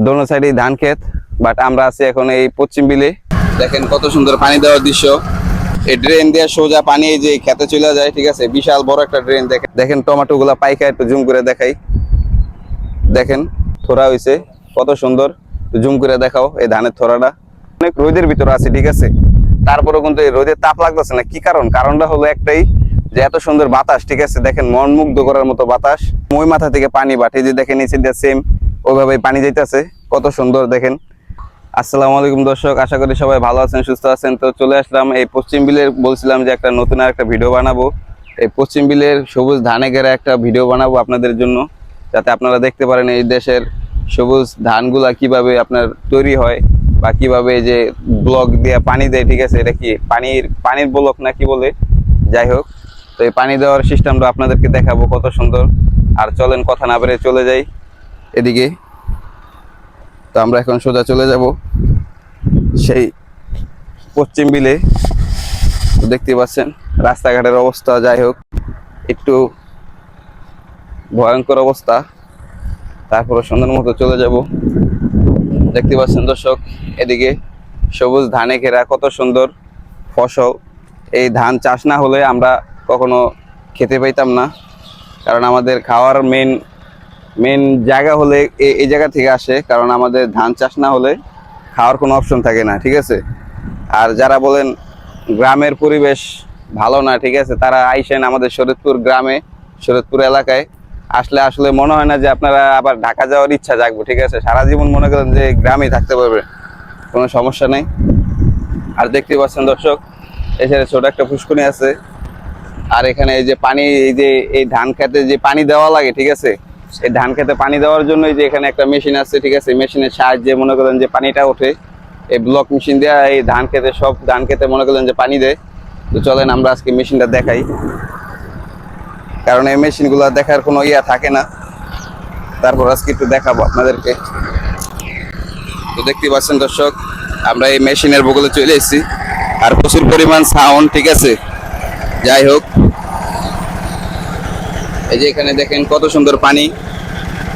দোনো সাইডে ধান ক্ষেত, বাট আমরা আছি এখন এই পশ্চিম বিলে। দেখেন কত সুন্দর পানি দেওয়ার দৃশ্য। এই ড্রেন দিয়ে সোজা পানি এই যে খেতে চলে যায়, ঠিক আছে। বিশাল বড় একটা ড্রেন। দেখেন দেখেন টমেটো গুলা পাইকা, একটু জুম করে দেখাই। দেখেন থোড়া হয়েছে কত সুন্দর, জুম করে দেখাও এই ধানের থোড়াটা। অনেক রোদের ভিতরে আছে, ঠিক আছে, তারপরে কিন্তু এই রোদের তাপ লাগতেছে না। কি কারণটা হলো একটাই, যে এত সুন্দর বাতাস, ঠিক আছে। দেখেন মন মুগ্ধ করার মতো বাতাস। মই মাথা থেকে পানি বাটে যে দেখেন নিচে দিয়ে সেম ওইভাবে পানি যাইতেছে, কত সুন্দর দেখেন। আসসালামু আলাইকুম দর্শক, আশা করি সবাই ভালো আছেন, সুস্থ আছেন। তো চলে আসলাম এই পশ্চিম বিলের, বলছিলাম যে একটা নতুন আর একটা ভিডিও বানাবো। এই পশ্চিম বিলের সবুজ ধানে ঘেরা একটা ভিডিও বানাবো আপনাদের জন্য, যাতে আপনারা দেখতে পারেন এই দেশের সবুজ ধানগুলা কিভাবে আপনার তৈরি হয়, বা কিভাবে এই যে ব্লক দিয়ে পানি দেয়, ঠিক আছে। এটা কি পানির ব্লক না কি বলে, যাই হোক। তো এই পানি দেওয়ার সিস্টেমটা আপনাদেরকে দেখাবো, কত সুন্দর। আর চলেন কথা না বেড়ে চলে যাই এদিকে। তো আমরা এখন সোজা চলে যাব সেই পশ্চিম বিলে। তো দেখতে পাচ্ছেন রাস্তাঘাটের অবস্থা, যাই হোক একটু ভয়ঙ্কর অবস্থা, তারপরে সুন্দর মতো চলে যাব। দেখতে পাচ্ছেন দর্শক, এদিকে সবুজ ধানে ঘেরা কত সুন্দর ফসল। এই ধান চাষ না হলে আমরা কখনো খেতে পাইতাম না, কারণ আমাদের খাওয়ার মেন জায়গা হলে এই জায়গা থেকে আসে। কারণ আমাদের ধান চাষ না হলে খাওয়ার কোনো অপশন থাকে না, ঠিক আছে। আর যারা বলেন গ্রামের পরিবেশ ভালো না, ঠিক আছে, তারা আইসেন আমাদের শরীয়তপুর গ্রামে, শরীয়তপুর এলাকায়। আসলে মনে হয় না যে আপনারা আবার ঢাকা যাওয়ার ইচ্ছা জাগবে, ঠিক আছে। সারা জীবন মনে করেন যে গ্রামেই থাকতে পারবে, কোনো সমস্যা নেই। আর দেখতে পাচ্ছেন দর্শক, এখানে ছোট একটা পুষ্করণী আছে। আর এখানে এই যে পানি, এই যে এই ধান খেতে যে পানি দেওয়া লাগে, ঠিক আছে, এই ধান খেতে পানি দেওয়ার জন্য এই যে এখানে একটা মেশিন আছে, ঠিক আছে। মেশিনের সাহায্যে মনে করেন যে পানিটা ওঠে, এই ব্লক মেশিন দেওয়া এই সব ধান খেতে মনে করেন যে পানি দেয়। তো চলেন আমরা আজকে মেশিনটা দেখাই, কারণ এই মেশিনগুলো দেখার কোনো ইয়া থাকে না। তারপর আজকে একটু দেখাবো আপনাদেরকে। তো দেখতে পাচ্ছেন দর্শক, আমরা এই মেশিনের বগলে চলে এসেছি। আর প্রচুর পরিমাণ সাউন্ড, ঠিক আছে। যাই হোক, এই যে এখানে দেখেন কত সুন্দর পানি।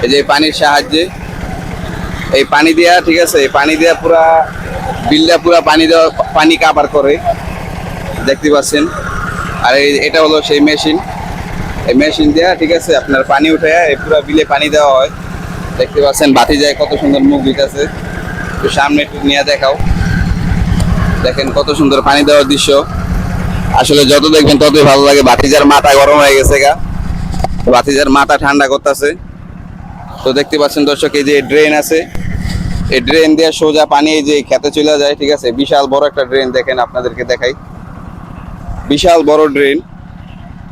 এই যে পানির সাহায্যে এই পানি দেওয়া, ঠিক আছে, এই পানি দেওয়া পুরা বিলটা পুরা পানি দেওয়া, পানি কাভার করে, দেখতে পাচ্ছেন। আর এটা হলো সেই মেশিন। এই মেশিন দেওয়া, ঠিক আছে, আপনার পানি উঠে এই পুরা বিলে পানি দেওয়া হয়। দেখতে পাচ্ছেন বাতি যায় কত সুন্দর মুখ দিতেছে। তো সামনে একটু নিয়ে দেখাও। দেখেন কত সুন্দর পানি দেওয়ার দৃশ্য। আসলে যত দেখবেন ততই ভালো লাগে। বাতিজার মাথা গরম হয়ে গেছে গা, বাতিজার মাথা ঠান্ডা করতেছে। তো দেখতে পাচ্ছেন দর্শক, এই যে ড্রেন আছে, এই ড্রেন দিয়ে সোজা পানি এই যে খেতে চলে যায়, ঠিক আছে। বিশাল বড় একটা ড্রেন, দেখেন আপনাদেরকে দেখাই, বিশাল বড় ড্রেন।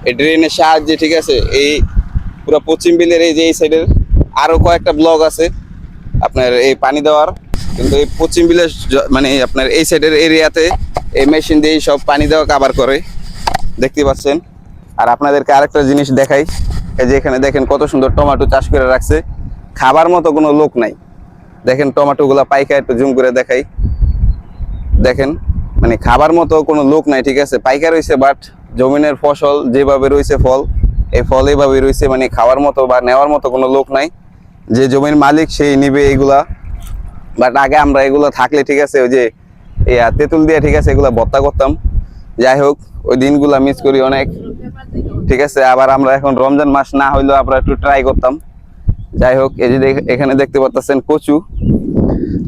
এই ড্রেনের সাহায্যে, ঠিক আছে, এই পুরো পশ্চিম বিলের এই যে এই সাইডের আরো কয়েকটা ব্লক আছে আপনার এই পানি দেওয়ার, কিন্তু এই পশ্চিম বিলের মানে আপনার এই সাইডের এরিয়াতে এই মেশিন দিয়ে সব পানি দেওয়া কাভার করে, দেখতে পাচ্ছেন। আর আপনাদেরকে আরেকটা জিনিস দেখাই, এই যে এখানে দেখেন কত সুন্দর টমেটো চাষ করে রাখছে, খাবার মতো কোনো লোক নাই। দেখেন টমেটো গুলা পাইকা, একটু জুম করে দেখাই। দেখেন মানে খাবার মতো কোনো লোক নাই, ঠিক আছে। পাইকা রয়েছে, বাট জমিনের ফসল যেভাবে রয়েছে, ফল এই ফল এইভাবে রয়েছে, মানে খাওয়ার মতো বা নেওয়ার মতো কোনো লোক নাই। যে জমির মালিক সেই নিবে এইগুলা। বাট আগে আমরা এগুলো থাকলে, ঠিক আছে, ওই যে তেঁতুল দিয়ে, ঠিক আছে, এগুলা ভর্তা করতাম। যাই হোক, ওই দিনগুলা মিস করি অনেক, ঠিক আছে। আবার আমরা এখন রমজান মাস না হইলেও আমরা একটু ট্রাই করতাম। যাই হোক, এই যে এখানে দেখতে পাচ্ছেন কচু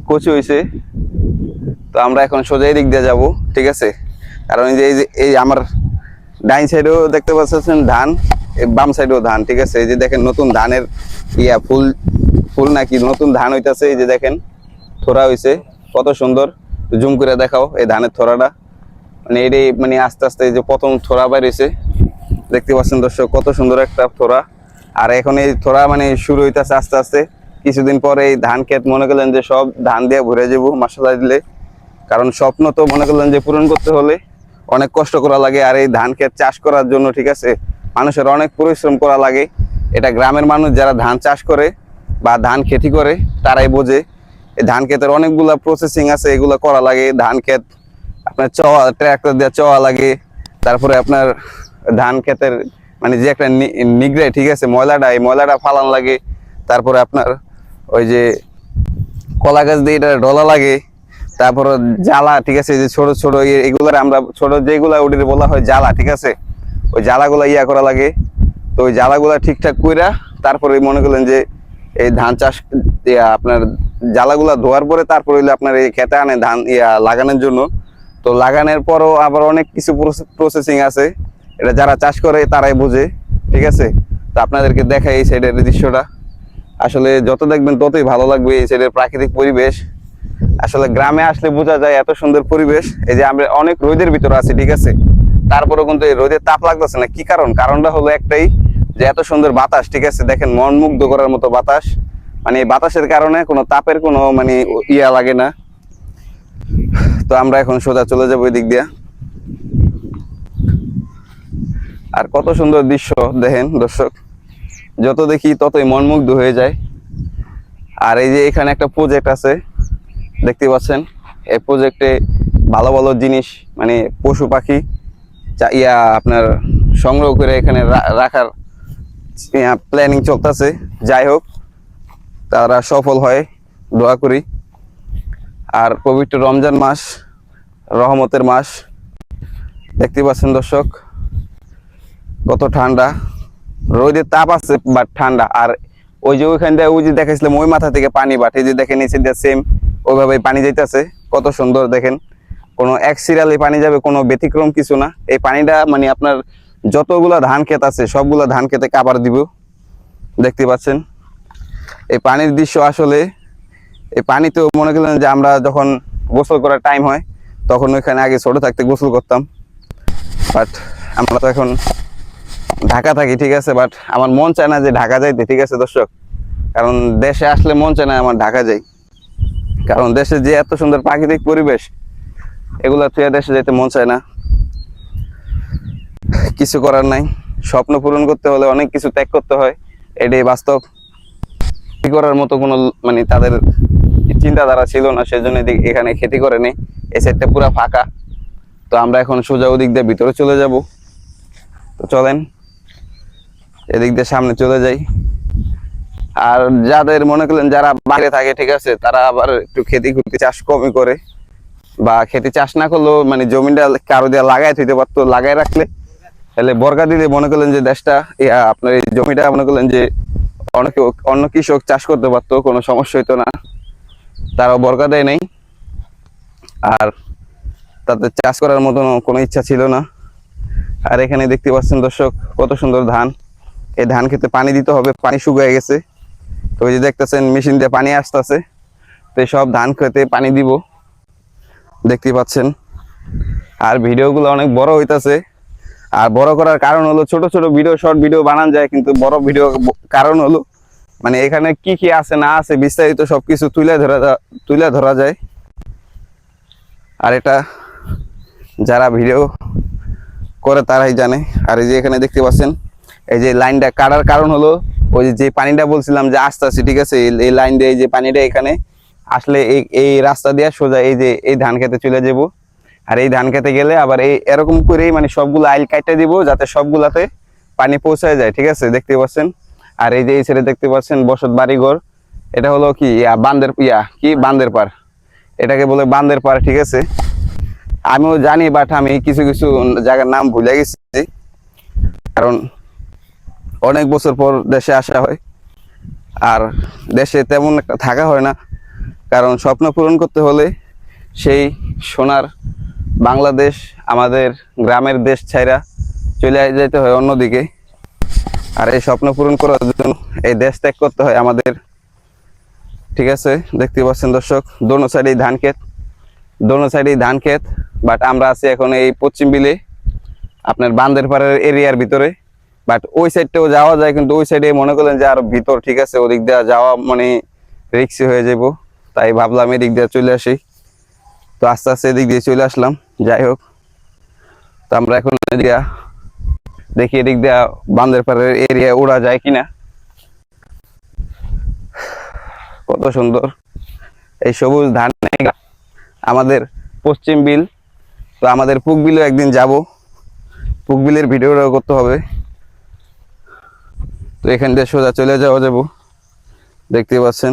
কচু হয়েছে। তো আমরা এখন সোজা দিক দিয়ে যাবো, ঠিক আছে। কারণ এই আমার ডাইন সাইডেও দেখতে পাচ্ছেন ধান, বাম সাইডেও ধান, ঠিক আছে। এই যে দেখেন নতুন ধানের ফুল ফুল নাকি নতুন ধান হইতাছে। এই যে দেখেন থোড়া হয়েছে কত সুন্দর, জুম করে দেখাও এই ধানের থোড়াটা। মানে এটাই মানে আস্তে আস্তে এই যে প্রথম থোড়া বাইরেছে, দেখতে পাচ্ছেন দর্শক কত সুন্দর একটা থোড়া। আর এখন এই থোড়া মানে শুরু হইতেছে আস্তে আস্তে। কিছুদিন পরে এই ধান ক্ষেত মনে করলেন যে সব ধান দিয়ে ভরে যাবো মশলা দিলে। কারণ স্বপ্ন তো মনে করলেন যে পূরণ করতে হলে অনেক কষ্ট করা লাগে। আর এই ধান ক্ষেত চাষ করার জন্য, ঠিক আছে, মানুষের অনেক পরিশ্রম করা লাগে। এটা গ্রামের মানুষ যারা ধান চাষ করে বা ধান খেতি করে তারাই বোঝে। এই ধান ক্ষেতের অনেকগুলা প্রসেসিং আছে, এগুলো করা লাগে। ধান ক্ষেত আপনার ট্রাক্টর দিয়ে চওয়া লাগে। তারপরে আপনার ধান ক্ষেতের মানে যে একটা নিগড়ে, ঠিক আছে, ময়লাটা, এই ময়লাটা ফালান লাগে। তারপরে আপনার ওই যে কলা গাছ দিয়ে এটা ডলা লাগে, তারপর জ্বালা, ঠিক আছে, যে ছোট ছোট এগুলার আমরা ছোট যেগুলা ওদের বলা হয় জ্বালা, ঠিক আছে, ওই জ্বালাগুলা করা লাগে। তো ওই জ্বালাগুলা ঠিকঠাক কইরা তারপরে মনে করলেন যে এই ধান চাষ আপনার জ্বালাগুলা ধোয়ার পরে তারপর হইলে আপনার এই খেতে আনে ধান লাগানোর জন্য। তো লাগানোর পরও আবার অনেক কিছু প্রসেসিং আছে, এটা যারা চাষ করে তারাই বোঝে, ঠিক আছে। তো আপনাদেরকে দেখাই এই সাইডের দৃশ্যটা, আসলে যত দেখবেন ততই ভালো লাগবে এই সাইডের প্রাকৃতিক পরিবেশ। আসলে গ্রামে আসলে বোঝা যায় এত সুন্দর পরিবেশ। এই যে আমরা অনেক রোদের ভিতরে আছি, ঠিক আছে, তারপরেও কিন্তু এই রোদের তাপ লাগতেছে না। কি কারণটা হলো একটাই, যে এত সুন্দর বাতাস, ঠিক আছে, দেখেন মন মুগ্ধ করার মতো বাতাস। মানে এই বাতাসের কারণে কোনো তাপের কোনো মানে লাগে না। তো আমরা এখন সোজা চলে যাবো ওই দিক দিয়া। আর কত সুন্দর দৃশ্য দেখেন দর্শক, যত দেখি ততই মন মুগ্ধ হয়ে যায়। আর এই যে এখানে একটা প্রজেক্ট আছে দেখতে পাচ্ছেন, এই প্রজেক্টে ভালো ভালো জিনিস মানে পশু পাখি আপনার সংগ্রহ করে এখানে রাখার প্ল্যানিং চলতেছে। যাই হোক, তারা সফল হয়, দোয়া করি। আর পবিত্র রমজান মাস, রহমতের মাস, দেখতে পাচ্ছেন দর্শক কত ঠান্ডা, রোদের তাপ আছে বাট ঠান্ডা। আর ওই যে ওইখান দিয়ে ওই যে দেখাইছিলাম ওই মাথা থেকে পানি বাট এই যে দেখেন নিচে দিয়ে সেম ওইভাবে পানি যাইতেছে, কত সুন্দর দেখেন। কোনো এক সিরিয়ালে পানি যাবে, কোনো ব্যতিক্রম কিছু না। এই পানিটা মানে আপনার যতগুলা ধান ক্ষেত আছে সবগুলা ধান খেতে কাবার দিব, দেখতে পাচ্ছেন। এই পানির দৃশ্য আসলে, এই পানি তো মনে করলেন যে আমরা যখন গোসল করার টাইম হয় তখন ওইখানে আগে ছোট থাকতে গোসল করতাম, বাট আমরা তো এখন ঢাকা থাকি, ঠিক আছে। বাট আমার মন চায় না যে ঢাকা যাইতে, ঠিক আছে দর্শক, কারণ দেশে আসলে মন চায় না আমার ঢাকা যাই, কারণ দেশে যে এত সুন্দর প্রাকৃতিক পরিবেশ এগুলা থেকে দেশে যেতে মন চায় না। কিছু করার নাই, স্বপ্ন পূরণ করতে হলে অনেক কিছু ত্যাগ করতে হয়, এটাই বাস্তব। কি করার মতো কোনো মানে তাদের চিন্তাধারা ছিল না, সেজন্য এখানে খেতি করে নেই। এই সাইডটা পুরো ফাঁকা। তো আমরা এখন সোজা ওদিক দিয়ে ভিতরে চলে যাব। তো চলেন এদিক দিয়ে সামনে চলে যাই। আর যাদের মনে করলেন যারা বাইরে থাকে, ঠিক আছে, তারা আবার একটু খেতি খুঁতি চাষ কমই করে, বা খেতে চাষ না করলেও মানে জমিটা কারো দিয়ে লাগাই থইতে পারতো, লাগাই রাখলে তাহলে বর্গা দিলে মনে করলেন যে দেশটা আপনার এই জমিটা মনে করলেন যে অনেকে অন্য কৃষক চাষ করতে পারতো, কোনো সমস্যা হইতো না। তারাও বর্গা দেয় নাই, আর তাদের চাষ করার মতন কোনো ইচ্ছা ছিল না। আর এখানে দেখতে পাচ্ছেন দর্শক কত সুন্দর ধান। এই ধান খেতে পানি দিতে হবে, পানি শুকিয়ে গেছে। তো ওই যে দেখতেছেন মেশিন দিয়ে পানি আসতেছে, তো সব ধান খেতে পানি দিব, দেখতে পাচ্ছেন। আর ভিডিওগুলো অনেক বড় হইতাছে। আর বড় করার কারণ হলো ছোট ছোট ভিডিও, শর্ট ভিডিও বানান যায়, কিন্তু বড় ভিডিও কারণ হলো মানে এখানে কি কি আছে না আছে বিস্তারিত সবকিছু তুলে ধরা যায়। আর এটা যারা ভিডিও করে তারাই জানে। আর এই যে এখানে দেখতে পাচ্ছেন এই যে লাইনটা কাটার কারণ হলো ওই যে পানিটা বলছিলাম যে আস্তে আস্তে, ঠিক আছে, এই লাইন দিয়ে এই যে পানিটা এখানে আসলে এই রাস্তা দিয়ে সোজা এই যে এই ধান খেতে চলে যাব। আর এই ধান খেতে গেলে আবার এই এরকম করেই মানে সবগুলো আইল কাটতে দিব যাতে সবগুলাতে পানি পৌঁছায় যায়, ঠিক আছে, দেখতে পাচ্ছেন। আর এই যে এই ছেড়ে দেখতে পাচ্ছেন বসত বাড়িঘর, এটা হলো কি বান্দের পার, এটাকে বলে বান্দের পার, ঠিক আছে। আমিও জানি বাট আমি কিছু কিছু জায়গার নাম ভুলে গেছি, কারণ অনেক বছর পর দেশে আসা হয় আর দেশে তেমন একটা থাকা হয় না, কারণ স্বপ্ন পূরণ করতে হলে সেই সোনার বাংলাদেশ আমাদের গ্রামের দেশ ছাইরা চলে যেতে হয় অন্যদিকে। আর এই স্বপ্ন পূরণ করার জন্য এই দেশ ত্যাগ করতে হয় আমাদের, ঠিক আছে। দেখতে পাচ্ছেন দর্শক দোনো সাইডেই ধান ক্ষেত, বাট আমরা আছি এখন এই পশ্চিম বিলে আপনার বান্দের পাড়ের এরিয়ার ভিতরে। বাট ওই সাইডটাও যাওয়া যায়, কিন্তু ওই সাইডে মনে করলেন যে আরো ভিতর, ঠিক আছে, ওদিক দিয়ে যাওয়া মানে রিক্সি হয়ে যাব, তাই ভাবলাম এদিক দিয়ে চলে আসি। তো আস্তে আস্তে এদিক দিয়ে চলে আসলাম। যাই হোক, তো আমরা এখন দেখি এদিক দিয়ে বান্দের পাড়ের এরিয়া ওড়া যায় কিনা। কত সুন্দর এই সবুজ ধান আমাদের পশ্চিম বিল। তো আমাদের পুক বিলও একদিন যাব, পুক বিলের ভিডিওটাও করতে হবে। তো এখান দিয়ে সোজা চলে যাওয়া যাব, দেখতে পাচ্ছেন।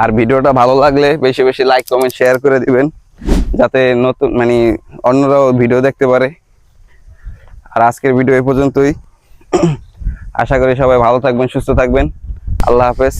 আর ভিডিওটা ভালো লাগলে বেশি বেশি লাইক কমেন্ট শেয়ার করে দিবেন, যাতে নতুন মানে অন্যরাও ভিডিও দেখতে পারে। আর আজকের ভিডিও এই পর্যন্তই। আশা করি সবাই ভালো থাকবেন, সুস্থ থাকবেন। আল্লাহ হাফেজ।